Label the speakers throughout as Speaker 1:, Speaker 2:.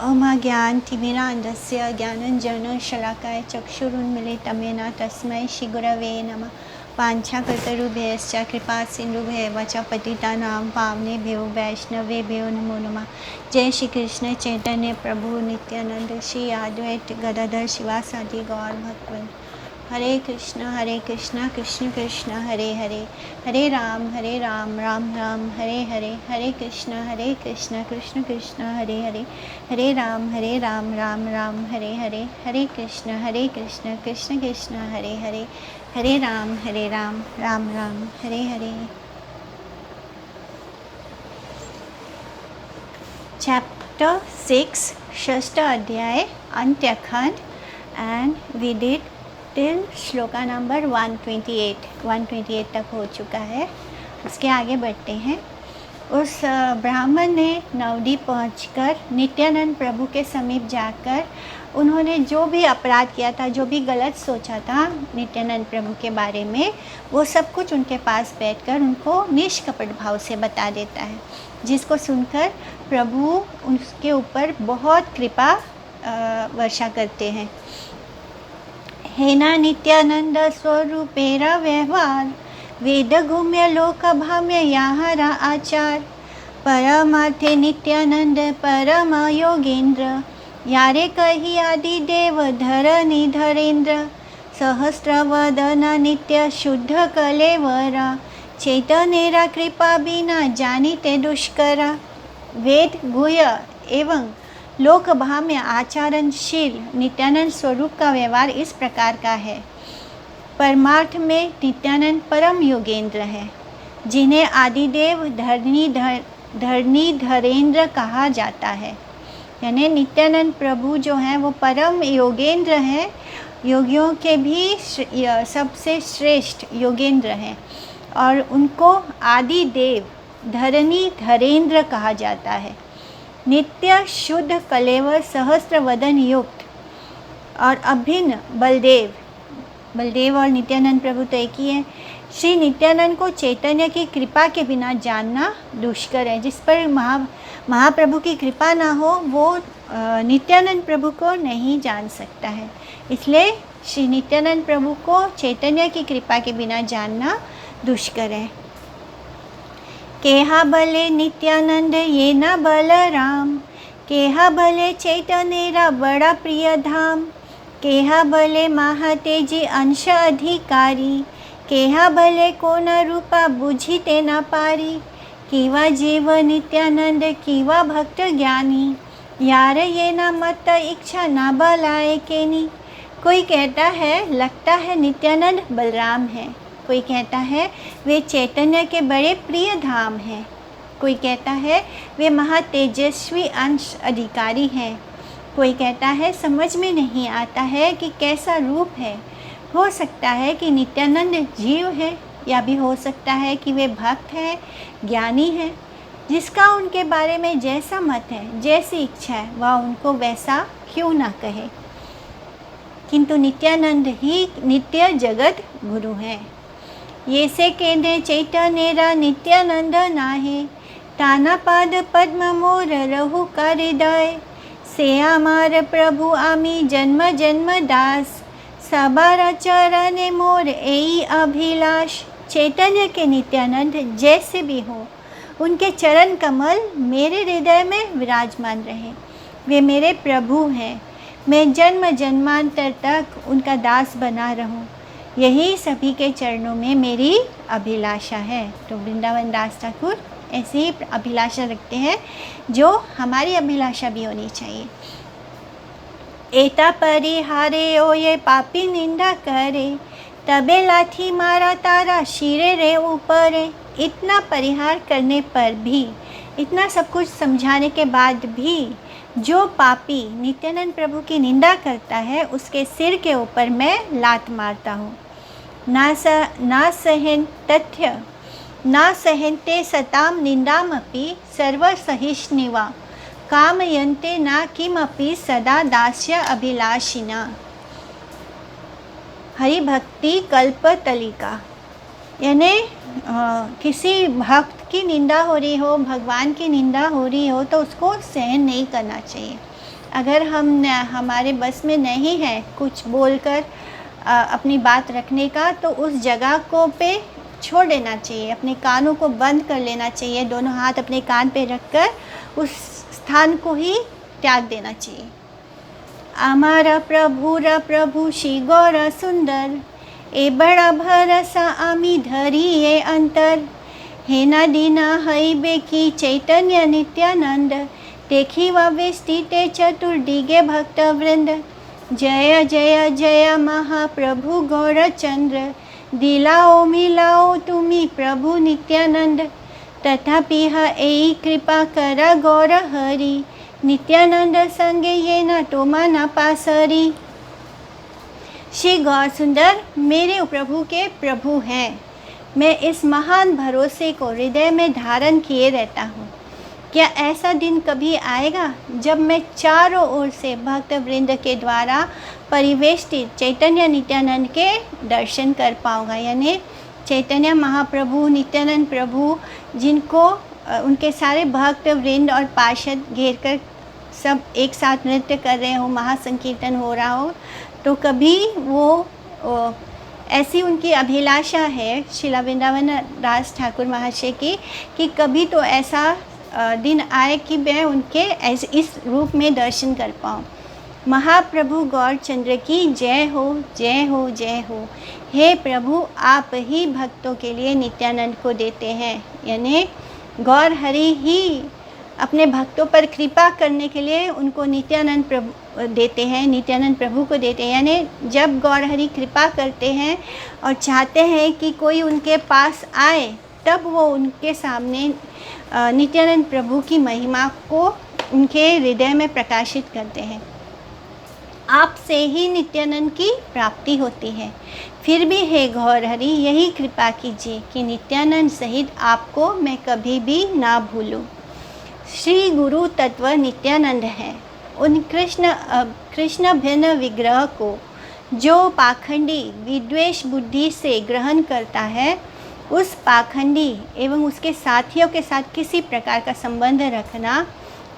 Speaker 1: अमाज्ञानतिमिरान्धस्य ज्ञानञ्जनशलाकाय चक्षुरुन्मीलितं येन तस्मै श्रीगुरवे नमः। वाञ्छाकल्पतरुभ्यश्च कृपासिन्धुभ्येव च पतितानां पावनेभ्यो वैष्णवेभ्यो नमो नमः। जय श्री कृष्ण चैतन्य प्रभु नित्यानंद श्री अद्वैत गदाधर शिवासादि गौर भक्तवृंद। हरे कृष्ण कृष्ण कृष्ण हरे हरे, हरे राम राम राम हरे हरे, हरे कृष्ण कृष्ण कृष्ण हरे हरे, हरे राम राम राम हरे हरे, हरे कृष्ण कृष्ण कृष्ण हरे हरे, हरे राम राम राम हरे हरे। चैप्टर 6 षष्ठ अध्याय अंत्यखंड and we did till shloka number 128 तक हो चुका है। उसके आगे बढ़ते हैं। उस ब्राह्मण ने नवद्वीप पहुंचकर नित्यानंद प्रभु के समीप जाकर उन्होंने जो भी अपराध किया था, जो भी गलत सोचा था नित्यानंद प्रभु के बारे में, वो सब कुछ उनके पास बैठकर उनको निष्कपट भाव से बता देता है, जिसको सुनकर प्रभु उसके ऊपर बहुत कृपा वर्षा करते हैं। हेना नित्यानंद स्वरूपेरा व्यवहार वेद गुम्य लोक भाम्य याहरा आचार परमार्थे नित्यानंद परम योगेंद्र यारे कही आदि देव धरनी धरेंद्र सहस्रवदन नित्य शुद्ध कलेवरा चैतन्यरा कृपा बिना जानीते दुष्करा। वेद गुह्य एवं लोक भाम्य आचरणशील नित्यानंद स्वरूप का व्यवहार इस प्रकार का है। परमार्थ में नित्यानंद परम योगेंद्र है, जिन्हें आदिदेव धरनी धरेंद्र कहा जाता है। यानी नित्यानंद प्रभु जो हैं वो परम योगेंद्र हैं, योगियों के भी सबसे श्रेष्ठ योगेंद्र हैं, और उनको आदिदेव धरनी धरेंद्र कहा जाता है। नित्य शुद्ध कलेवर सहस्त्र वदन युक्त और अभिन्न बलदेव और नित्यानंद प्रभु तो एक ही है। श्री नित्यानंद को चैतन्य की कृपा के बिना जानना दुष्कर है। जिस पर महाप्रभु की कृपा ना हो वो नित्यानंद प्रभु को नहीं जान सकता है। इसलिए श्री नित्यानंद प्रभु को चैतन्य की कृपा के बिना जानना दुष्कर है। केहा भले नित्यानंद ये न बलराम, केहा भले चैतन्यरा बड़ा प्रिय धाम, केहा भले महातेजी अंश अधिकारी, केहा भले कोन रूपा बुझीते न पारी, किवा जीव नित्यानंद किवा भक्त ज्ञानी, यार ये न मत इच्छा न बलाए केनी। कोई कहता है लगता है नित्यानंद बलराम है, कोई कहता है वे चैतन्य के बड़े प्रिय धाम हैं, कोई कहता है वे महातेजस्वी अंश अधिकारी हैं, कोई कहता है समझ में नहीं आता है कि कैसा रूप है। हो सकता है कि नित्यानंद जीव है, या भी हो सकता है कि वे भक्त हैं, ज्ञानी हैं। जिसका उनके बारे में जैसा मत है, जैसी इच्छा है, वह उनको वैसा क्यों ना कहे, किंतु नित्यानंद ही नित्य जगत गुरु हैं। ये से केंद्र चैतन्यरा नित्यानंद नाहे, ताना पाद पद्म मोर रहु का हृदय, से आमार प्रभु आमी जन्म जन्म दास, सबारा चरण मोर एई अभिलाष। चैतन्य के नित्यानंद जैसे भी हो, उनके चरण कमल मेरे हृदय में विराजमान रहे। वे मेरे प्रभु हैं, मैं जन्म जन्मांतर तक उनका दास बना रहूं, यही सभी के चरणों में मेरी अभिलाषा है। तो वृंदावन दास ठाकुर ऐसी ही अभिलाषा रखते हैं, जो हमारी अभिलाषा भी होनी चाहिए। एता परिहारे ओ ये पापी निंदा करे, तबे लाठी मारा तारा शिरे रे ऊपरे। इतना परिहार करने पर भी, इतना सब कुछ समझाने के बाद भी जो पापी नित्यानंद प्रभु की निंदा करता है, उसके सिर के ऊपर मैं लात मारता हूँ। ना सहन तथ्य ना सहन्ते सताम निंदामपि सर्वसहिष्णुवा, कामयन्ते ना किमपि सदा दास्य अभिलाषिना। हरि भक्ति कल्पतलिका, यानी किसी भक्त की निंदा हो रही हो, भगवान की निंदा हो रही हो, तो उसको सहन नहीं करना चाहिए। अगर हमारे बस में नहीं है कुछ बोलकर अपनी बात रखने का, तो उस जगह को पे छोड़ देना चाहिए, अपने कानों को बंद कर लेना चाहिए, दोनों हाथ अपने कान पे रखकर उस स्थान को ही त्याग देना चाहिए। हमारा प्रभु श्री गौर सुंदर, ए बड़ा भरसा आमी धरी ये अंतर, हे ना दीना हई बेकी चैतन्य नित्यानंद, देखी वेष्टि ते चतुर्दिगे भक्त वृंद, जय जय जय महाप्रभु गौरचंद्र, दिलाओ मिलाओ तुम्ही प्रभु नित्यानंद, तथापि एई कृपा करा गौर हरि, नित्यानंद संगे ये न तो माना पासरी। श्री गौर सुंदर मेरे प्रभु के प्रभु हैं। मैं इस महान भरोसे को हृदय में धारण किए रहता हूँ। क्या ऐसा दिन कभी आएगा जब मैं चारों ओर से भक्त वृंद के द्वारा परिवेष्टित चैतन्य नित्यानंद के दर्शन कर पाऊँगा? यानी चैतन्य महाप्रभु, नित्यानंद प्रभु, जिनको उनके सारे भक्त वृंद और पार्षद घेर कर सब एक साथ नृत्य कर रहे हो, महासंकीर्तन हो रहा हो, तो कभी वो ऐसी उनकी अभिलाषा है शिला वृंदावन दास ठाकुर महाशय की कि कभी तो ऐसा दिन आए कि मैं उनके इस रूप में दर्शन कर पाऊँ। महाप्रभु गौरचंद्र की जय हो, जय हो, जय हो। हे प्रभु, आप ही भक्तों के लिए नित्यानंद को देते हैं, यानी गौर हरि ही अपने भक्तों पर कृपा करने के लिए उनको नित्यानंद प्रभु देते हैं, नित्यानंद प्रभु को देते हैं। यानी जब गौर हरि कृपा करते हैं और चाहते हैं कि कोई उनके पास आए, तब वो उनके सामने नित्यानंद प्रभु की महिमा को उनके हृदय में प्रकाशित करते हैं। आपसे ही नित्यानंद की प्राप्ति होती है। फिर भी हे गौर हरि, यही कृपा कीजिए कि नित्यानंद सहित आपको मैं कभी भी ना भूलूं। श्री गुरु तत्व नित्यानंद है। उन कृष्ण भिन्न विग्रह को जो पाखंडी विद्वेष बुद्धि से ग्रहण करता है, उस पाखंडी एवं उसके साथियों के साथ किसी प्रकार का संबंध रखना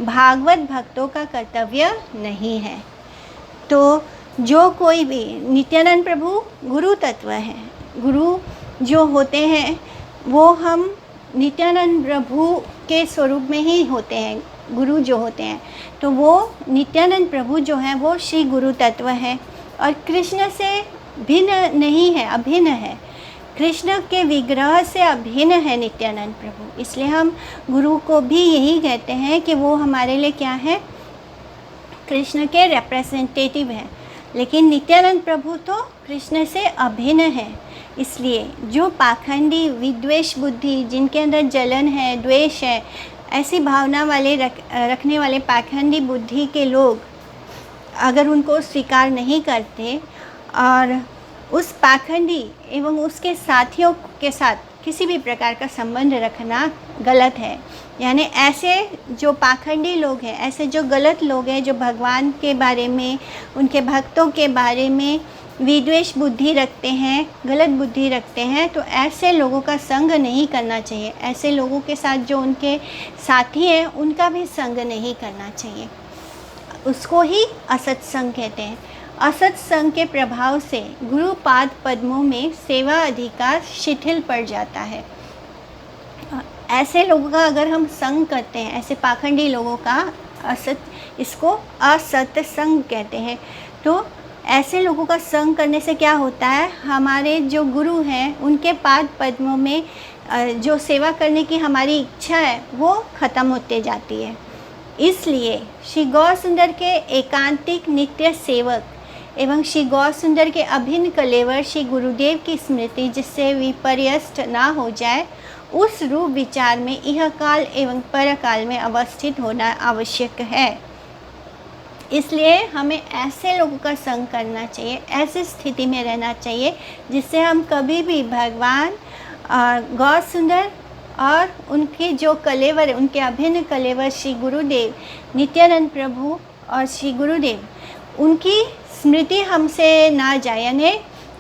Speaker 1: भागवत भक्तों का कर्तव्य नहीं है। तो जो कोई भी नित्यानंद प्रभु गुरु तत्व है, गुरु जो होते हैं वो हम नित्यानंद प्रभु के स्वरूप में ही होते हैं। गुरु जो होते हैं तो वो नित्यानंद प्रभु जो हैं वो श्री गुरु तत्व है और कृष्ण से भिन्न नहीं है, अभिन्न है। कृष्ण के विग्रह से अभिन्न है नित्यानंद प्रभु। इसलिए हम गुरु को भी यही कहते हैं कि वो हमारे लिए क्या है, कृष्ण के रिप्रेजेंटेटिव हैं। लेकिन नित्यानंद प्रभु तो कृष्ण से अभिन्न है। इसलिए जो पाखंडी विद्वेष बुद्धि, जिनके अंदर जलन है, द्वेष है, ऐसी भावना वाले रखने वाले पाखंडी बुद्धि के लोग अगर उनको स्वीकार नहीं करते और उस पाखंडी एवं उसके साथियों के साथ किसी भी प्रकार का संबंध रखना गलत है। यानी ऐसे जो पाखंडी लोग हैं, ऐसे जो गलत लोग हैं, जो भगवान के बारे में, उनके भक्तों के बारे में विद्वेष बुद्धि रखते हैं, गलत बुद्धि रखते हैं, तो ऐसे लोगों का संग नहीं करना चाहिए। ऐसे लोगों के साथ जो उनके साथी हैं उनका भी संग नहीं करना चाहिए। उसको ही असत संग कहते हैं। असत संग के प्रभाव से गुरुपाद पद्मों में सेवा अधिकार शिथिल पड़ जाता है। ऐसे लोगों का अगर हम संग करते हैं, ऐसे पाखंडी लोगों का इसको असत संग कहते हैं। तो ऐसे लोगों का संग करने से क्या होता है, हमारे जो गुरु हैं उनके पाद पद्मों में जो सेवा करने की हमारी इच्छा है वो ख़त्म होते जाती है। इसलिए श्री गौर सुंदर के एकांतिक नित्य सेवक एवं श्री गौर सुंदर के अभिन्न कलेवर श्री गुरुदेव की स्मृति जिससे विपर्यस्त ना हो जाए, उस रूप विचार में इह काल एवं परकाल में अवस्थित होना आवश्यक है। इसलिए हमें ऐसे लोगों का संग करना चाहिए, ऐसी स्थिति में रहना चाहिए जिससे हम कभी भी भगवान गौर सुंदर और उनके जो कलेवर, उनके अभिन्न कलेवर श्री गुरुदेव नित्यानंद प्रभु और श्री गुरुदेव, उनकी स्मृति हमसे ना जाए। यानी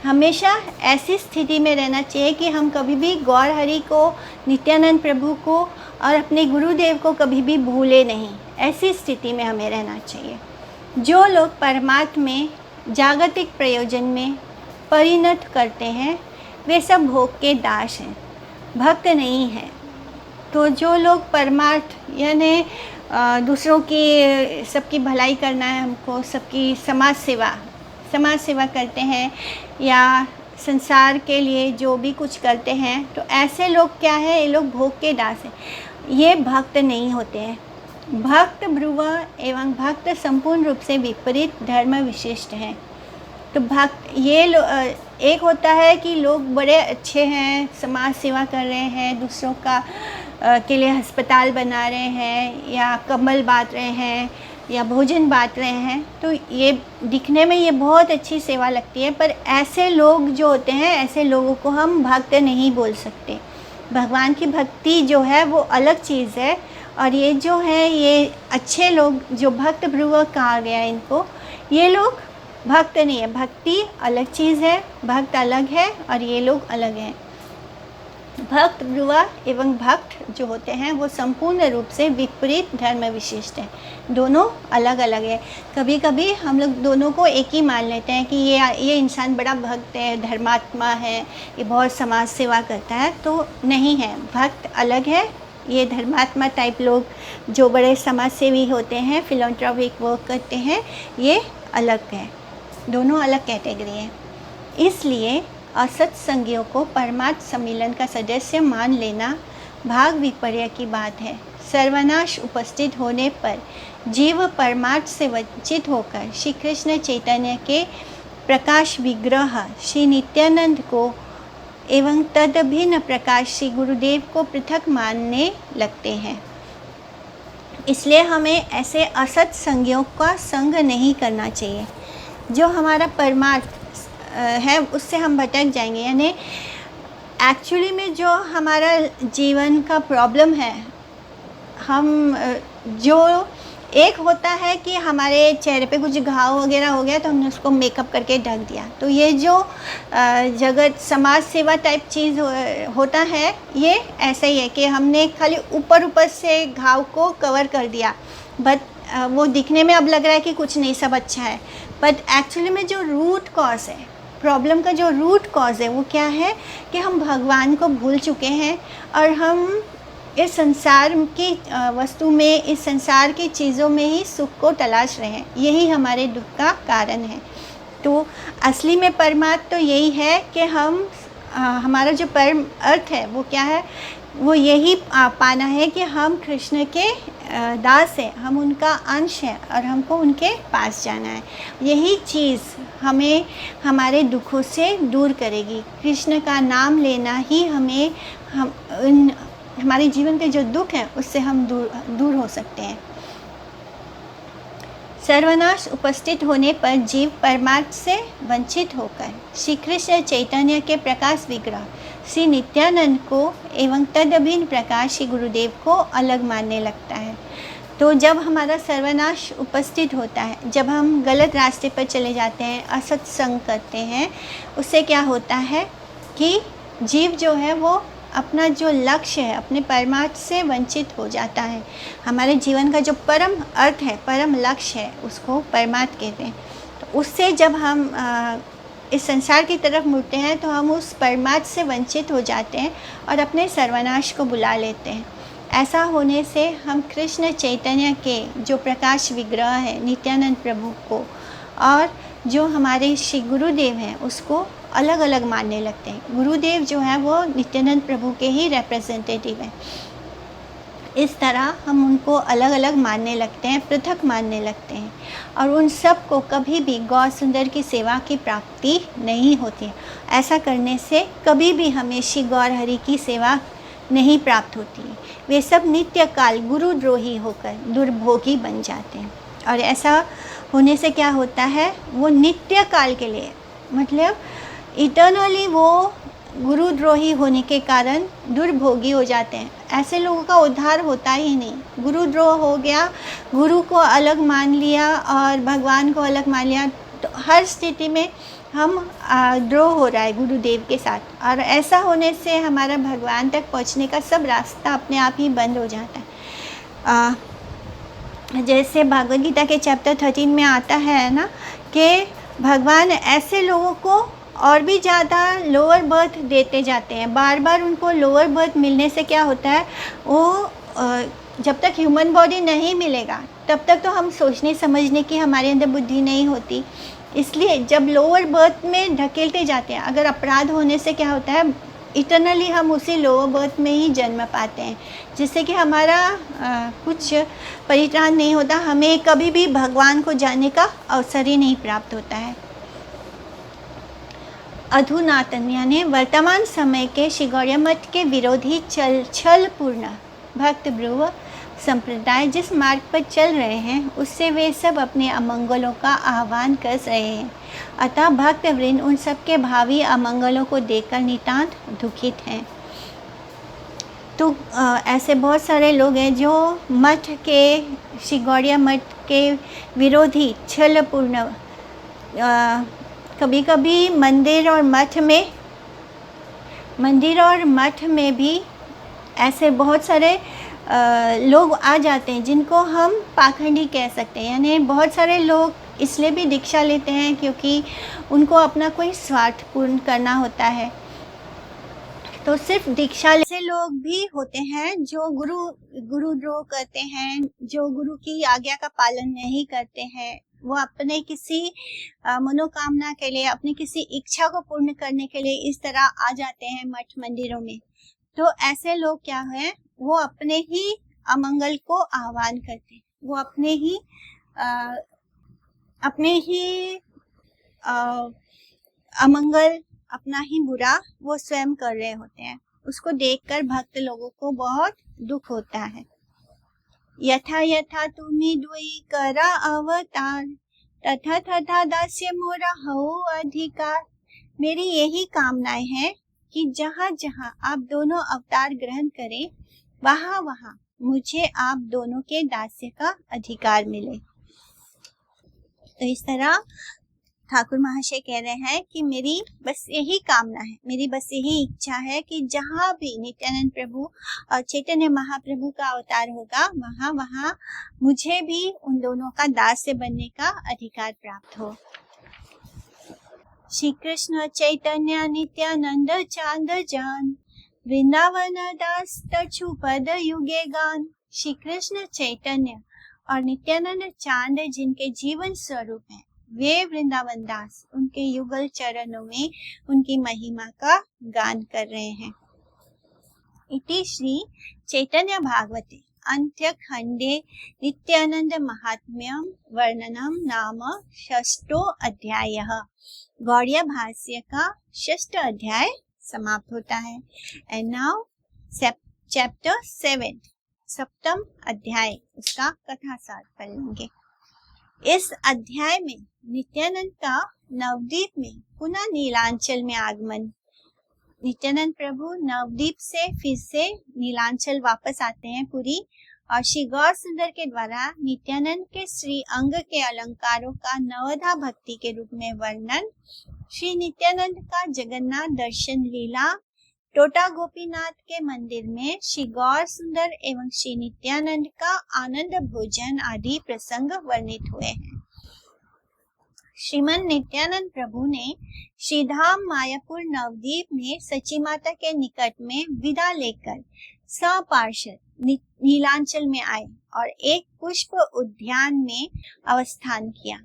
Speaker 1: हमेशा ऐसी स्थिति में रहना चाहिए कि हम कभी भी गौर हरि को, नित्यानंद प्रभु को और अपने गुरुदेव को कभी भी भूले नहीं। ऐसी स्थिति में हमें रहना चाहिए। जो लोग परमात्मा में जागतिक प्रयोजन में परिणत करते हैं वे सब भोग के दास हैं, भक्त नहीं हैं। तो जो लोग परमार्थ यानी दूसरों की सबकी भलाई करना है, हमको सबकी समाज सेवा करते हैं या संसार के लिए जो भी कुछ करते हैं, तो ऐसे लोग क्या है, ये लोग भोग के दास हैं, ये भक्त नहीं होते हैं। भक्त ध्रुव एवं भक्त संपूर्ण रूप से विपरीत धर्म विशिष्ट हैं। तो भक्त ये एक होता है कि लोग बड़े अच्छे हैं, समाज सेवा कर रहे हैं, दूसरों का के लिए अस्पताल बना रहे हैं या कंबल बांट रहे हैं या भोजन बांट रहे हैं, तो ये दिखने में ये बहुत अच्छी सेवा लगती है। पर ऐसे लोग जो होते हैं, ऐसे लोगों को हम भक्त नहीं बोल सकते। भगवान की भक्ति जो है वो अलग चीज़ है, और ये जो है ये अच्छे लोग जो भक्त भ्रुव कहा गया है इनको, ये लोग भक्त नहीं है। भक्ति अलग चीज़ है, भक्त अलग है और ये लोग अलग हैं। भक्त ध्रुव एवं भक्त जो होते हैं वो संपूर्ण रूप से विपरीत धर्म विशिष्ट हैं, दोनों अलग अलग है। कभी कभी हम लोग दोनों को एक ही मान लेते हैं कि ये इंसान बड़ा भक्त है, धर्मात्मा है, ये बहुत समाज सेवा करता है, तो नहीं है। भक्त अलग है, ये धर्मात्मा टाइप लोग जो बड़े समाज सेवी होते हैं, फिलैंथ्रोपिक वर्क करते हैं, ये अलग है, दोनों अलग कैटेगरी है। इसलिए असत्संगियों को परमार्थ सम्मेलन का सदस्य मान लेना भाग विपर्य की बात है। सर्वनाश उपस्थित होने पर जीव परमार्थ से वंचित होकर श्री कृष्ण चैतन्य के प्रकाश विग्रह श्री नित्यानंद को एवं तदभिन्न प्रकाश श्री गुरुदेव को पृथक मानने लगते हैं। इसलिए हमें ऐसे असत्संगियों का संग नहीं करना चाहिए। जो हमारा परमार्थ है उससे हम भटक जाएंगे। यानी एक्चुअली में जो हमारा जीवन का प्रॉब्लम है, हम जो एक होता है कि हमारे चेहरे पे कुछ घाव वगैरह हो गया तो हमने उसको मेकअप करके ढक दिया, तो ये जो जगत समाज सेवा टाइप चीज़ होता है, ये ऐसा ही है कि हमने खाली ऊपर से घाव को कवर कर दिया, बट वो दिखने में अब लग रहा है कि कुछ नहीं, सब अच्छा है, बट एक्चुअली में जो रूट कॉज है, प्रॉब्लम का जो रूट कॉज है वो क्या है कि हम भगवान को भूल चुके हैं और हम इस संसार की वस्तु में, इस संसार की चीज़ों में ही सुख को तलाश रहे हैं। यही हमारे दुख का कारण है। तो असली में परमार्थ तो यही है कि हम हमारा जो परम अर्थ है वो क्या है, वो यही पाना है कि हम कृष्ण के दास हैं, हम उनका अंश हैं और हमको उनके पास जाना है। यही चीज़ हमें हमारे दुखों से दूर करेगी। कृष्ण का नाम लेना ही हमें हमारे जीवन के जो दुख हैं उससे हम दूर हो सकते हैं। सर्वनाश उपस्थित होने पर जीव परमार्थ से वंचित होकर श्री कृष्ण चैतन्य के प्रकाश विग्रह श्री नित्यानंद को एवं तदभिन्न प्रकाश श्री गुरुदेव को अलग मानने लगता है। तो जब हमारा सर्वनाश उपस्थित होता है, जब हम गलत रास्ते पर चले जाते हैं, असत्संग करते हैं, उससे क्या होता है कि जीव जो है वो अपना जो लक्ष्य है, अपने परमार्थ से वंचित हो जाता है। हमारे जीवन का जो परम अर्थ है, परम लक्ष्य है, उसको परमार्थ कहते हैं। तो उससे जब हम इस संसार की तरफ मुड़ते हैं तो हम उस परमार्थ से वंचित हो जाते हैं और अपने सर्वनाश को बुला लेते हैं। ऐसा होने से हम कृष्ण चैतन्य के जो प्रकाश विग्रह है नित्यानंद प्रभु को और जो हमारे श्री गुरुदेव हैं उसको अलग अलग मानने लगते हैं। गुरुदेव जो है वो नित्यानंद प्रभु के ही रिप्रेजेंटेटिव हैं। इस तरह हम उनको अलग अलग मानने लगते हैं, पृथक मानने लगते हैं, और उन सब को कभी भी गौ सुंदर की सेवा की प्राप्ति नहीं होती है। ऐसा करने से कभी भी हमें श्री गौर हरि की सेवा नहीं प्राप्त होती है। वे सब नित्य काल गुरुद्रोही होकर दुर्भोगी बन जाते हैं। और ऐसा होने से क्या होता है, वो नित्य काल के लिए, मतलब इटर्नली वो गुरुद्रोही होने के कारण दुर्भोगी हो जाते हैं। ऐसे लोगों का उद्धार होता ही नहीं। गुरुद्रोह हो गया, गुरु को अलग मान लिया और भगवान को अलग मान लिया, तो हर स्थिति में हम द्रोह हो रहा है गुरुदेव के साथ, और ऐसा होने से हमारा भगवान तक पहुंचने का सब रास्ता अपने आप ही बंद हो जाता है। जैसे भागवत गीता के चैप्टर 13 में आता है ना कि भगवान ऐसे लोगों को और भी ज़्यादा लोअर बर्थ देते जाते हैं। बार बार उनको लोअर बर्थ मिलने से क्या होता है, वो जब तक ह्यूमन बॉडी नहीं मिलेगा तब तक तो हम सोचने समझने की हमारे अंदर बुद्धि नहीं होती। इसलिए जब लोअर बर्थ में ढकेलते जाते हैं, अगर अपराध होने से क्या होता है, इटरनली हम उसी लोअर बर्थ में ही जन्म पाते हैं, जिससे कि हमारा कुछ परित्राण नहीं होता, हमें कभी भी भगवान को जानने का अवसर ही नहीं प्राप्त होता है। अधुनातन यानी वर्तमान समय के श्री गौड़िया मठ के विरोधी छल पूर्ण भक्त ब्रुव संप्रदाय जिस मार्ग पर चल रहे हैं उससे वे सब अपने अमंगलों का आह्वान कर रहे हैं। अतः भक्त वृंद उन सब के भावी अमंगलों को देखकर नितांत दुखित हैं। तो ऐसे बहुत सारे लोग हैं जो मठ के, श्री गौड़िया मठ के विरोधी छलपूर्ण, कभी कभी मंदिर और मठ में भी ऐसे बहुत सारे लोग आ जाते हैं जिनको हम पाखंडी कह सकते हैं। यानी बहुत सारे लोग इसलिए भी दीक्षा लेते हैं क्योंकि उनको अपना कोई स्वार्थ पूर्ण करना होता है। तो सिर्फ दीक्षा से लोग भी होते हैं जो गुरुद्रोह करते हैं, जो गुरु की आज्ञा का पालन नहीं करते हैं। वो अपने किसी मनोकामना के लिए, अपनी किसी इच्छा को पूर्ण करने के लिए इस तरह आ जाते हैं मठ मंदिरों में। तो ऐसे लोग क्या है, वो अपने ही अमंगल को आह्वान करते हैं। वो अपने ही अमंगल, अपना ही बुरा वो स्वयं कर रहे होते हैं। उसको देखकर भक्त लोगों को बहुत दुख होता है। यथा यथा तुम्ही द्वयी करा अवतार, तथा तथा दास्य मोरा हो अधिकार। मेरी यही कामनाएं हैं कि जहाँ जहाँ आप दोनों अवतार ग्रहण करें, वहाँ वहाँ मुझे आप दोनों के दास्य का अधिकार मिले। तो इस तरह ठाकुर महाशय कह रहे हैं कि मेरी बस यही कामना है, मेरी बस यही इच्छा है कि जहाँ भी नित्यानंद प्रभु और चैतन्य महाप्रभु का अवतार होगा, वहाँ वहाँ मुझे भी उन दोनों का दास्य बनने का अधिकार प्राप्त हो। श्री कृष्ण चैतन्य नित्यानंद चांद जान, वृंदावन दास तछु पद युगे गान। श्री कृष्ण चैतन्य और नित्यानंद चांद जिनके जीवन स्वरूप हैं, वे वृंदावन दास उनके युगल चरणों में उनकी महिमा का गान कर रहे हैं। इति श्री चैतन्य भागवते अंत्य खंडे नित्यानंद महात्म्यम वर्णनम नाम षष्ठो अध्यायः। गौड़िया भाष्य का 6th अध्याय समाप्त होता है। एंड नाउ चैप्टर 7, 7th अध्याय, उसका कथा सार पढ़ेंगे। इस अध्याय में नित्यानंद का नवद्वीप में पुनः नीलांचल में आगमन। नित्यानंद प्रभु नवद्वीप से फिर से नीलांचल वापस आते हैं पुरी, और श्री गौर सुंदर के द्वारा नित्यानंद के श्री अंग के अलंकारों का नवधा भक्ति के रूप में वर्णन, श्री नित्यानंद का जगन्नाथ दर्शन लीला, टोटा गोपीनाथ के मंदिर में श्री गौर सुंदर एवं श्री नित्यानंद का आनंद भोजन आदि प्रसंग वर्णित हुए हैं। श्रीमन नित्यानंद प्रभु ने श्रीधाम मायापुर नवद्वीप में सची माता के निकट में विदा लेकर सपार्षद नीलांचल में आए और एक पुष्प उद्यान में अवस्थान किया।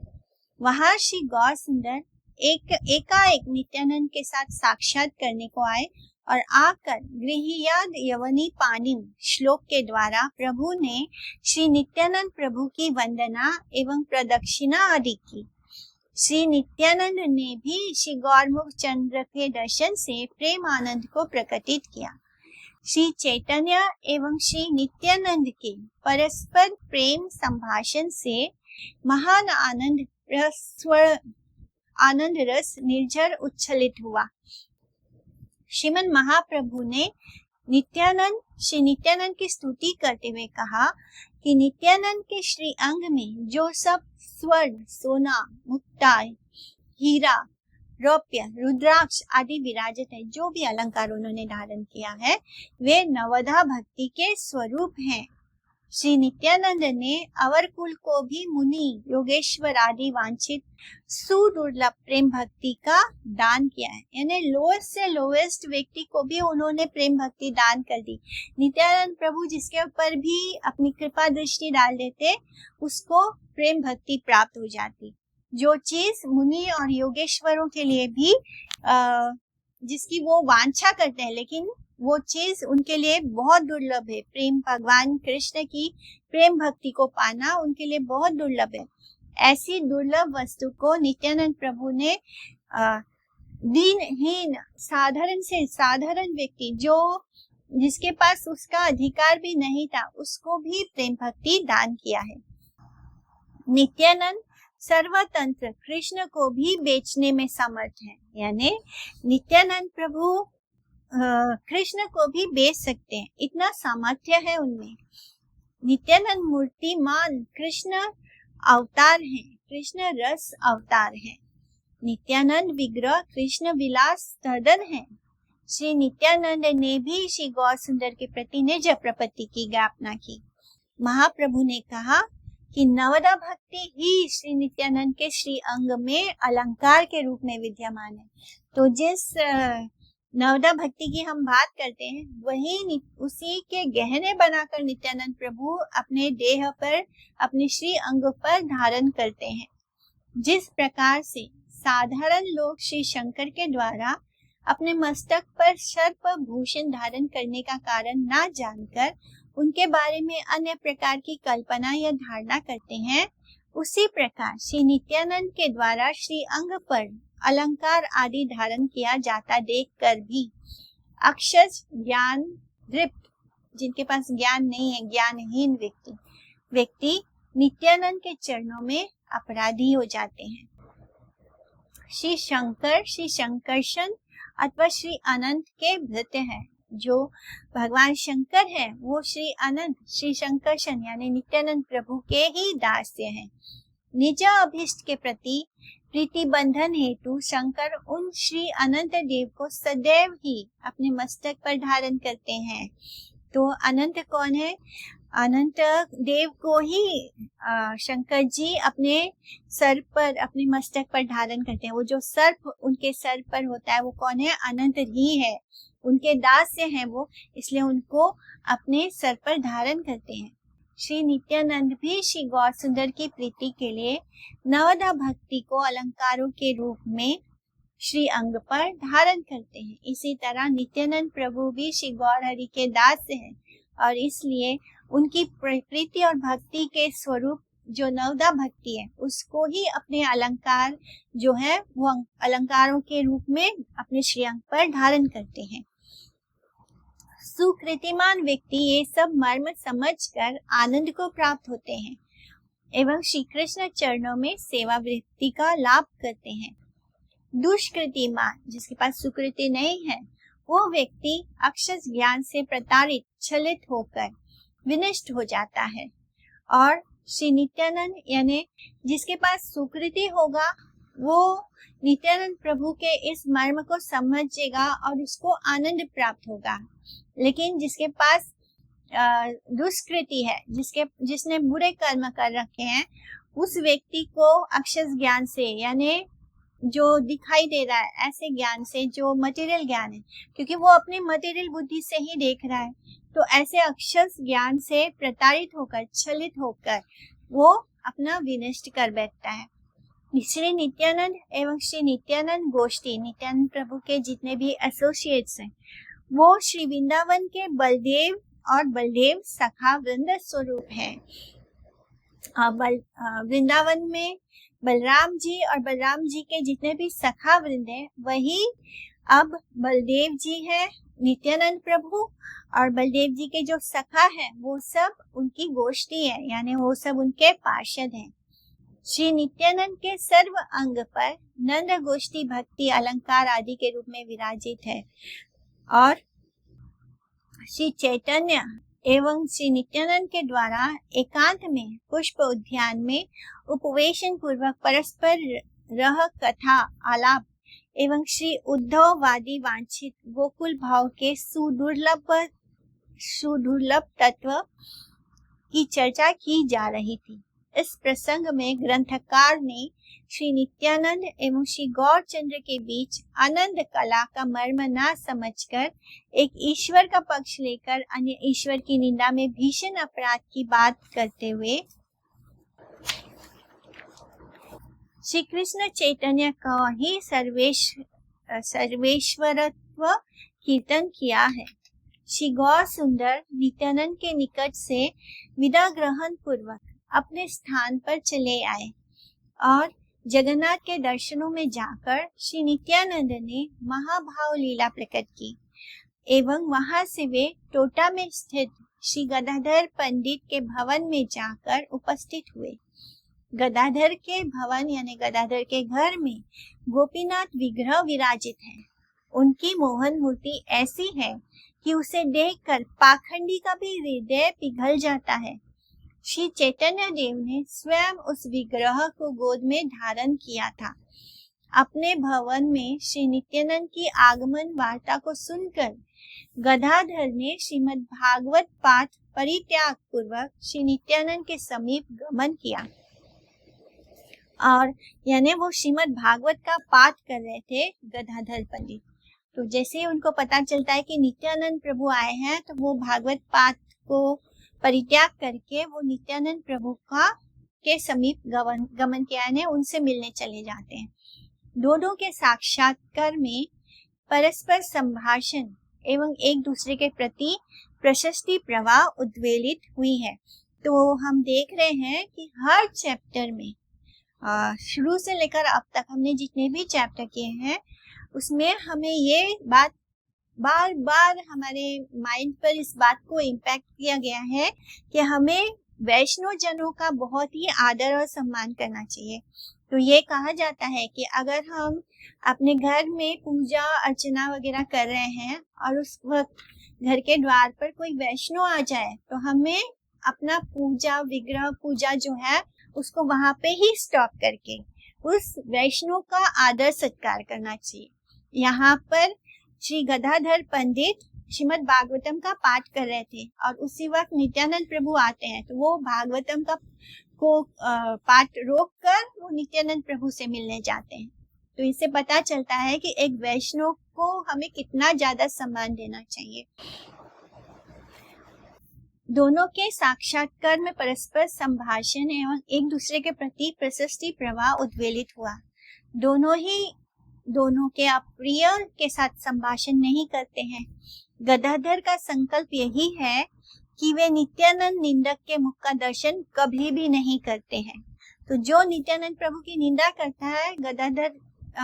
Speaker 1: वहां श्री गौर सुंदर एकाएक नित्यानंद के साथ साक्षात करने को आए और आकर गृहयाद यवनी पाणिन श्लोक के द्वारा प्रभु ने श्री नित्यानंद प्रभु की वंदना एवं प्रदक्षिणा आदि की। श्री नित्यानंद ने भी श्री गौरमुख चंद्र के दर्शन से प्रेम आनंद को प्रकटित किया। श्री चैतन्य एवं श्री नित्यानंद के परस्पर प्रेम संभाषण से महान आनंद रस निर्झर उच्छलित हुआ। श्रीमन महाप्रभु ने श्री नित्यानंद की स्तुति करते हुए कहा कि नित्यानंद के श्री अंग में जो सब स्वर्ण, सोना, मुक्ता, हीरा, रौप्य, रुद्राक्ष आदि विराजित है, जो भी अलंकार उन्होंने धारण किया है, वे नवधा भक्ति के स्वरूप हैं। श्री नित्यानंद ने अवर कुल को भी मुनि योगेश्वर आदि वांछित सुदुर्लभ प्रेम भक्ति का दान किया है। यानी लोएस्ट से लोएस्ट व्यक्ति को भी उन्होंने प्रेम भक्ति दान कर दी। नित्यानंद प्रभु जिसके ऊपर भी अपनी कृपा दृष्टि डाल देते उसको प्रेम भक्ति प्राप्त हो जाती। जो चीज मुनि और योगेश्वरों के लिए भी जिसकी वो वांछा करते हैं, लेकिन वो चीज उनके लिए बहुत दुर्लभ है। प्रेम भगवान कृष्ण की प्रेम भक्ति को पाना उनके लिए बहुत दुर्लभ है। ऐसी दुर्लभ वस्तु को नित्यानंद प्रभु ने दीनहीन साधारण से साधारण व्यक्ति जो जिसके पास उसका अधिकार भी नहीं था उसको भी प्रेम भक्ति दान किया है। नित्यानंद सर्वतंत्र कृष्ण को भी बेचने में समर्थ है। यानी नित्यानंद प्रभु कृष्ण को भी बेच सकते हैं, इतना सामर्थ्य है उनमें। नित्यानंद मूर्तिमान कृष्ण अवतार है, कृष्ण रस अवतार है। नित्यानंद विग्रह कृष्ण विलास सदन है। श्री नित्यानंद ने भी श्री गौर सुंदर के प्रति निज प्रपत्ति की ज्ञापना की। महाप्रभु ने कहा कि नवदा भक्ति ही श्री नित्यानंद के श्री अंग में अलंकार के रूप में विद्यमान है। तो जिस नवदा भक्ति की हम बात करते हैं वही उसी के गहने बनाकर नित्यानंद प्रभु अपने देह पर अपने श्री अंग पर धारण करते हैं। जिस प्रकार से साधारण लोग श्री शंकर के द्वारा अपने मस्तक पर सर्प भूषण धारण करने का कारण ना जानकर उनके बारे में अन्य प्रकार की कल्पना या धारणा करते हैं, उसी प्रकार श्री नित्यानंद के द्वारा श्री अंग पर अलंकार आदि धारण किया जाता देखकर भी अक्षर ज्ञान दृप्त जिनके पास ज्ञान नहीं है, ज्ञानहीन व्यक्ति नित्यानंद के चरणों में अपराधी हो जाते हैं। श्री शंकर श्री शंकरशन अथवा श्री अनंत के भृत्य है। जो भगवान शंकर है वो श्री अनंत श्री शंकरशन यानी नित्यानंद प्रभु के ही दास्य हैं। निज अभिष्ट के प्रति प्रीति बंधन हेतु शंकर उन श्री अनंत देव को सदैव ही अपने मस्तक पर धारण करते हैं। तो अनंत कौन है? अनंत देव को ही शंकर जी अपने सर पर अपने मस्तक पर धारण करते हैं। वो जो सर्प उनके सर पर होता है वो कौन है? अनंत ही है, उनके दास्य हैं वो, इसलिए उनको अपने सर पर धारण करते हैं। श्री नित्यानंद भी श्री गौर सुंदर की प्रीति के लिए नवदा भक्ति को अलंकारों के रूप में श्री अंग पर धारण करते हैं। इसी तरह नित्यानंद प्रभु भी श्री गौर हरि के दास हैं और इसलिए उनकी प्रीति और भक्ति के स्वरूप जो नवदा भक्ति है उसको ही अपने अलंकार जो है वो अलंकारों के रूप में अपने श्री अंग पर धारण करते हैं। सुकृतिमान व्यक्ति ये सब मर्म समझकर आनंद को प्राप्त होते हैं एवं श्री कृष्ण चरणों में सेवा वृत्ति का लाभ करते हैं। दुष्कृतिमान जिसके पास सुकृति नहीं है वो व्यक्ति अक्षर ज्ञान से प्रताड़ित छलित होकर विनष्ट हो जाता है और श्री नित्यानंद यानी जिसके पास सुकृति होगा वो नित्यानंद प्रभु के इस मर्म को समझेगा और उसको आनंद प्राप्त होगा। लेकिन जिसके पास दुष्कृति है, जिसने बुरे कर्म कर रखे हैं, उस व्यक्ति को अक्षर ज्ञान से यानी जो दिखाई दे रहा है ऐसे ज्ञान से जो मटेरियल ज्ञान है, क्योंकि वो अपनी मटेरियल बुद्धि से ही देख रहा है, तो ऐसे अक्षर ज्ञान से प्रताड़ित होकर छलित होकर वो अपना विनष्ट कर बैठता है। श्री नित्यानंद एवं श्री नित्यानंद गोष्ठी नित्यानंद प्रभु के जितने भी एसोसिएट्स हैं वो श्री वृंदावन के बलदेव और बलदेव सखा वृंद स्वरूप है। वृंदावन में बलराम जी और बलराम जी के जितने भी सखा वृंद है वही अब बलदेव जी है, नित्यानंद प्रभु और बलदेव जी के जो सखा है वो सब उनकी गोष्ठी है, यानी वो सब उनके पार्षद हैं। श्री नित्यानंद के सर्व अंग पर नंद गोष्ठी भक्ति अलंकार आदि के रूप में विराजित है और श्री चैतन्य एवं श्री नित्यानंद के द्वारा एकांत में पुष्प उद्यान में उपवेशन पूर्वक परस्पर रह कथा आलाप एवं श्री उद्धव वादी वांछित गोकुल भाव के सुदुर्लभ तत्व की चर्चा की जा रही थी। इस प्रसंग में ग्रंथकार ने श्री नित्यानंद एवं श्री गौरचंद्र के बीच आनंद कला का मर्म न समझकर एक ईश्वर का पक्ष लेकर अन्य ईश्वर की निंदा में भीषण अपराध की बात करते हुए श्री कृष्ण चैतन्य का ही सर्वेश्वरत्व कीर्तन किया है। श्री गौर सुंदर नित्यानंद के निकट से विदा ग्रहण पूर्वक अपने स्थान पर चले आए और जगन्नाथ के दर्शनों में जाकर श्री नित्यानंद ने महाभाव लीला प्रकट की एवं वहां से वे टोटा में स्थित श्री गदाधर पंडित के भवन में जाकर उपस्थित हुए। गदाधर के भवन यानी गदाधर के घर में गोपीनाथ विग्रह विराजित है। उनकी मोहन मूर्ति ऐसी है कि उसे देखकर पाखंडी का भी हृदय पिघल जाता है। श्री चैतन्य देव ने स्वयं उस विग्रह को गोद में धारण किया था। अपने भवन में श्री नित्यानंद की आगमन वार्ता को सुनकर गदाधर ने श्रीमद् भागवत पाठ परित्याग पूर्वक श्री नित्यानंद के समीप गमन किया और यानी वो श्रीमद् भागवत का पाठ कर रहे थे गदाधर पंडित। तो जैसे ही उनको पता चलता है कि नित्यानंद प्रभु आए हैं तो वो भागवत पाठ को परित्याग करके वो नित्यानंद प्रभु का के समीप गमन किया है, उनसे मिलने चले जाते हैं। दोनों के साक्षात्कार में परस्पर संभाषण एवं एक दूसरे के प्रति प्रशस्ति प्रवाह उद्वेलित हुई है। तो हम देख रहे हैं कि हर चैप्टर में शुरू से लेकर अब तक हमने जितने भी चैप्टर किए हैं उसमें हमें ये बात बार बार हमारे माइंड पर इस बात को इम्पैक्ट किया गया है कि हमें वैष्णव जनों का बहुत ही आदर और सम्मान करना चाहिए। तो ये कहा जाता है कि अगर हम अपने घर में पूजा अर्चना वगैरह कर रहे हैं और उस वक्त घर के द्वार पर कोई वैष्णव आ जाए तो हमें अपना विग्रह पूजा जो है उसको वहां पे ही स्टॉप करके उस वैष्णव का आदर सत्कार करना चाहिए। यहाँ पर श्री गदाधर पंडित श्रीमद् भागवतम का पाठ कर रहे थे और उसी वक्त नित्यानंद प्रभु आते हैं तो वो भागवतम का पाठ रोक कर वो नित्यानंद प्रभु से मिलने जाते हैं। तो इससे पता चलता है कि एक वैष्णव को हमें कितना ज्यादा सम्मान देना चाहिए। दोनों के साक्षात्कार में परस्पर संभाषण एवं एक दूसरे के प्रति प्रशस्ति प्रवाह उद्वेलित हुआ। दोनों के अप्रिय के साथ संभाषण नहीं करते हैं। गदाधर का संकल्प यही है कि वे नित्यानंद निंदक के मुख का दर्शन कभी भी नहीं करते हैं। तो जो नित्यानंद प्रभु की निंदा करता है, गदाधर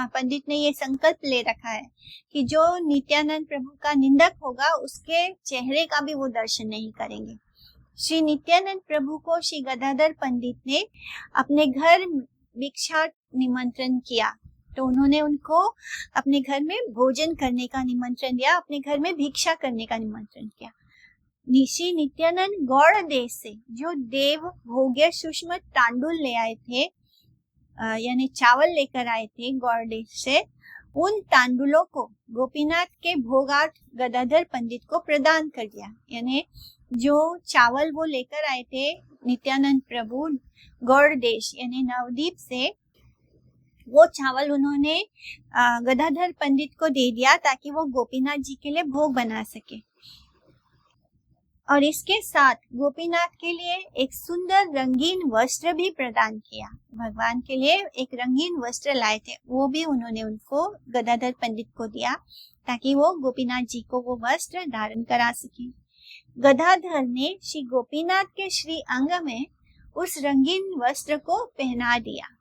Speaker 1: पंडित ने ये संकल्प ले रखा है कि जो नित्यानंद प्रभु का निंदक होगा उसके चेहरे का भी वो दर्शन नहीं करेंगे। श्री नित्यानंद प्रभु को श्री गदाधर पंडित ने अपने घर भिक्षा निमंत्रण किया तो उन्होंने उनको अपने घर में भोजन करने का निमंत्रण दिया, अपने घर में भिक्षा करने का निमंत्रण किया। श्री नित्यानंद गौड़ देश से जो देव भोग्य सूक्ष्म तांडुल ले आए थे यानी चावल लेकर आए थे गौड़ देश से, उन तांडुलों को गोपीनाथ के भोगार्थ गदाधर पंडित को प्रदान कर दिया। यानी जो चावल वो लेकर आए थे नित्यानंद प्रभु गौड़ देश यानी नवदीप से, वो चावल उन्होंने गदाधर पंडित को दे दिया ताकि वो गोपीनाथ जी के लिए भोग बना सके। और इसके साथ गोपीनाथ के लिए एक सुंदर रंगीन वस्त्र भी प्रदान किया। भगवान के लिए एक रंगीन वस्त्र लाए थे, वो भी उन्होंने उनको गदाधर पंडित को दिया ताकि वो गोपीनाथ जी को वो वस्त्र धारण करा सके। गदाधर ने श्री गोपीनाथ के श्री अंग में उस रंगीन वस्त्र को पहना दिया।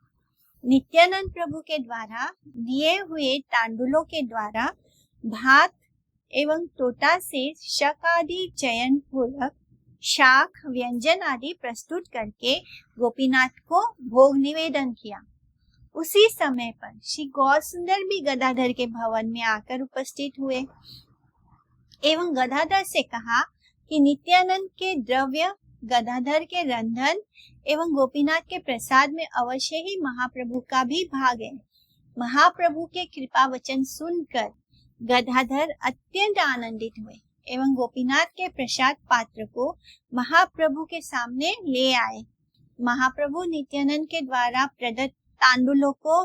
Speaker 1: नित्यानंद प्रभु के द्वारा दिए हुए तांडुलों के द्वारा भात एवं टोटा से शक आदि चयन पूर्वक शाक व्यंजन आदि प्रस्तुत करके गोपीनाथ को भोग निवेदन किया। उसी समय पर श्री गौर सुंदर भी गदाधर के भवन में आकर उपस्थित हुए एवं गदाधर से कहा कि नित्यानंद के द्रव्य, गदाधर के रंधन एवं गोपीनाथ के प्रसाद में अवश्य ही महाप्रभु का भी भाग है। महाप्रभु के कृपा वचन सुनकर गदाधर अत्यंत आनंदित हुए एवं गोपीनाथ के प्रसाद पात्र को महाप्रभु के सामने ले आए। महाप्रभु नित्यानंद के द्वारा प्रदत्त तांडुलों को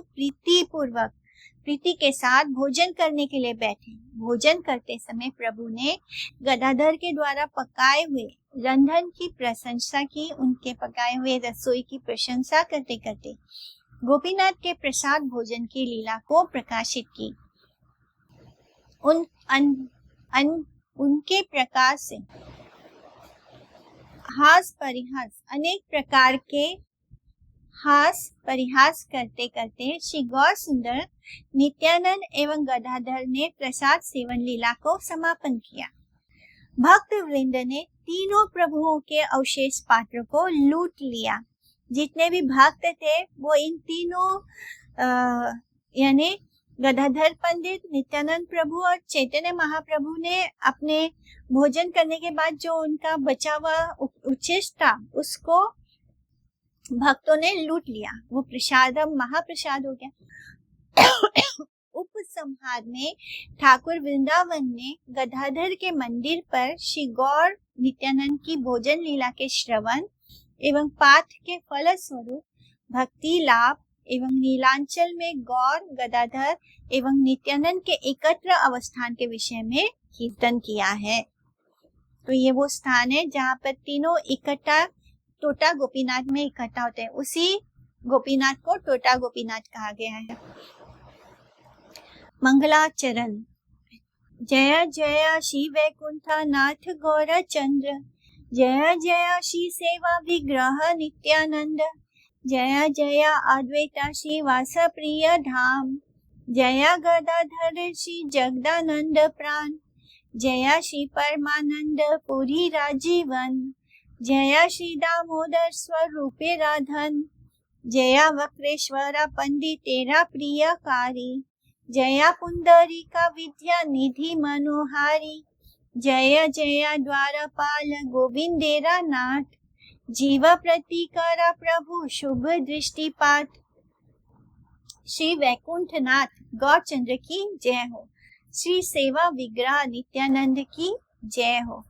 Speaker 1: प्रीति के साथ भोजन करने के लिए बैठे। भोजन करते समय प्रभु ने गदाधर के द्वारा पकाए हुए रंधन की प्रशंसा की। उनके पकाए हुए रसोई की प्रशंसा करते करते गोपीनाथ के प्रसाद भोजन की लीला को प्रकाशित की। उनके प्रकाश से हास परिहास अनेक प्रकार के हास परिहास करते करते श्री गौर सुंदर, नित्यानंद एवं गदाधर ने प्रसाद सेवन लीला को समापन किया। भक्त वृंद ने तीनों प्रभुओं के अवशेष पात्र को लूट लिया। जितने भी भक्त थे वो इन तीनों यानी गदाधर पंडित, नित्यानंद प्रभु और चैतन्य महाप्रभु ने अपने भोजन करने के बाद जो उनका बचा हुआ उच्छिष्ट था उसको भक्तों ने लूट लिया। वो प्रसाद महाप्रसाद हो गया। उपसंहार में ठाकुर वृंदावन में गदाधर के मंदिर पर श्री गौर नित्यानंद की भोजन लीला के श्रवण एवं पाठ के फलस्वरूप भक्ति लाभ एवं नीलांचल में गौर, गदाधर एवं नित्यानंद के एकत्र अवस्थान के विषय में कीर्तन किया है। तो ये वो स्थान है जहाँ पर तीनों इकट्ठा टोटा गोपीनाथ में इकट्ठा होते हैं। उसी गोपीनाथ को टोटा गोपीनाथ कहा गया है। मंगलाचरण। जय जय श्री वैकुंठ नाथ गौर चंद्र, जय जय श्री सेवा विग्रह नित्यानंद, जय जय अद्वैता श्रीवास प्रिय धाम, जय गदाधर श्री जगदानंद प्राण, जय श्री परमानंद पुरी राजीवन, जय श्री दामोदर स्वरूपे राधन, जय वक्रेश्वरा पंडित तेरा प्रियकारी, जय पुंडरीका विद्या निधि मनोहारी, जय जय द्वारपाल गोविंदेरा नाथ, जीव प्रतिकारा प्रभु शुभ दृष्टिपात। श्री वैकुंठनाथ गौरचंद्र की जय हो। श्री सेवा विग्रह नित्यानंद की जय हो।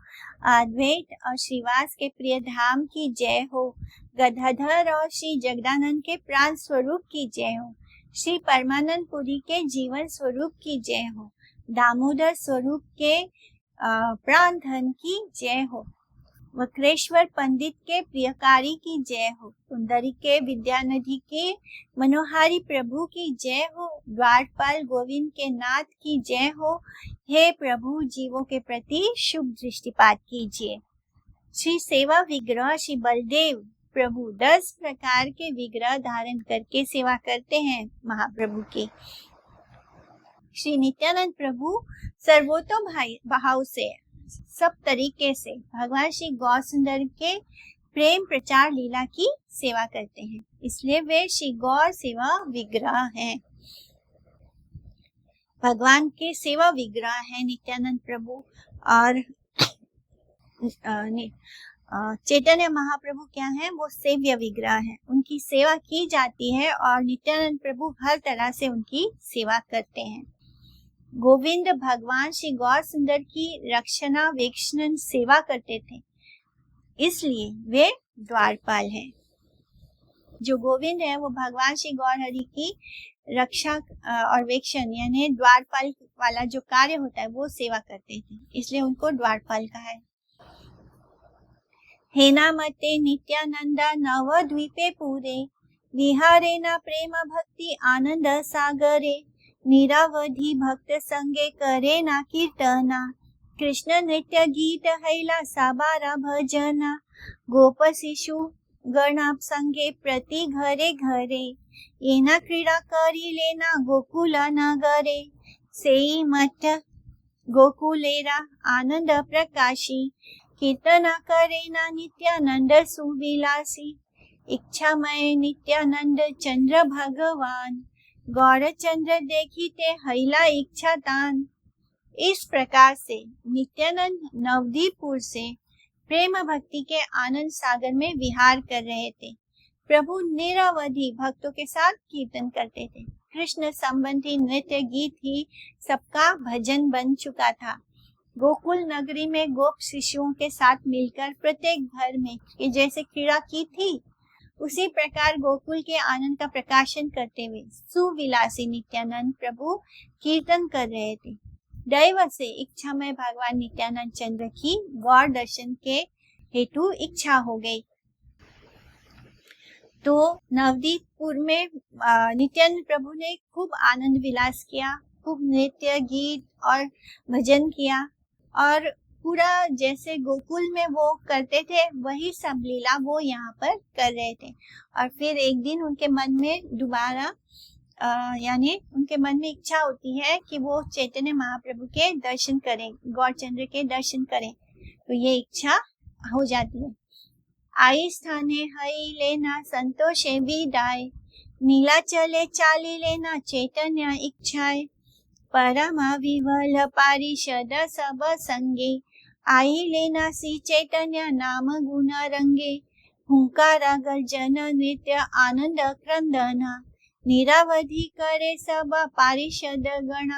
Speaker 1: अद्वैत और श्रीवास के प्रिय धाम की जय हो। गदाधर और श्री जगदानंद के प्राण स्वरूप की जय हो। श्री परमानंद पुरी के जीवन स्वरूप की जय हो। दामोदर स्वरूप के प्राण धन की जय हो। वक्रेश्वर पंडित के प्रियकारी की जय हो। सुंदरी के विद्यानिधि के मनोहारी प्रभु की जय हो। द्वारपाल गोविंद के नाथ की जय हो। हे प्रभु, जीवों के प्रति शुभ दृष्टिपात कीजिए। श्री सेवा विग्रह श्री बलदेव प्रभु 10 प्रकार के विग्रह धारण करके सेवा करते हैं महाप्रभु की। श्री नित्यानंद प्रभु सर्वोत्तम भाव से सब तरीके से भगवान श्री गौर सुंदर के प्रेम प्रचार लीला की सेवा करते हैं, इसलिए वे श्री गौर सेवा विग्रह हैं। भगवान के सेवा विग्रह है नित्यानंद प्रभु। और चैतन्य महाप्रभु क्या है? वो सेव्य विग्रह है, उनकी सेवा की जाती है और नित्यानंद प्रभु हर तरह से उनकी सेवा करते हैं। गोविंद भगवान श्री गौर सुंदर की रक्षणा वेक्षण सेवा करते थे, इसलिए वे द्वारपाल हैं। जो गोविंद है वो भगवान श्री गौर हरि की रक्षा और वेक्षण यानी द्वारपाल वाला जो कार्य होता है वो सेवा करते थे, इसलिए उनको द्वारपाल कहा है। हेनामते नित्यानंदा नवद्वीपे पूरे, विहारे न प्रेम भक्ति आनंद सागरे, निरावधि भक्त संगे करे ना कीर्तना, कृष्ण नृत्य गीत हैला साबारा भजना, गोप शिशु गणाप संगे प्रति घरे घरे, येना क्रीड़ा करी लेना गोकुल नगरे, सेई मठ गोकुलेरा आनंद प्रकाशी, कीर्तना करे ना नित्यानंद सुविलासी, इच्छामय नित्यानंद चंद्र भगवान, गौरचंद्र देखी ते हैला इच्छा दान। इस प्रकार से नित्यानंद नवदीपुर से प्रेम भक्ति के आनंद सागर में विहार कर रहे थे। प्रभु निरावधि भक्तों के साथ कीर्तन करते थे। कृष्ण संबंधी नृत्य गीत ही सबका भजन बन चुका था। गोकुल नगरी में गोप शिशुओं के साथ मिलकर प्रत्येक घर में कि जैसे क्रीड़ा की थी, उसी प्रकार गोकुल के आनंद का प्रकाशन करते हुए सुविलासी नित्यानंद प्रभु कीर्तन कर रहे थे। दैव से इच्छामय भगवान नित्यानंद चंद्र की गौर दर्शन के हेतु इच्छा हो गई। तो नवदीपपुर में नित्यानंद प्रभु ने खूब आनंद विलास किया, खूब नृत्य गीत और भजन किया, और पूरा जैसे गोकुल में वो करते थे वही सब लीला वो यहाँ पर कर रहे थे। और फिर एक दिन उनके मन में दोबारा यानी उनके मन में इच्छा होती है कि वो चैतन्य महाप्रभु के दर्शन करें, गौरचंद्र के दर्शन करें, तो ये इच्छा हो जाती है। आई स्थाने हई लेना संतोषे विदाय, नीला चले चाली लेना चैतन्य इच्छाए, परमा विवल पारिषद सब संगे, आई लेना सी चैतन्य नाम गुण रंगे, हुंकारा गर्जन नृत्य आनंद क्रंदना, निरावधि करे सब पारिषद गणा।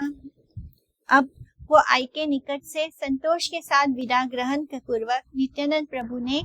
Speaker 1: अब वो आई के निकट से संतोष के साथ विदा ग्रहण पूर्वक नित्यानंद प्रभु ने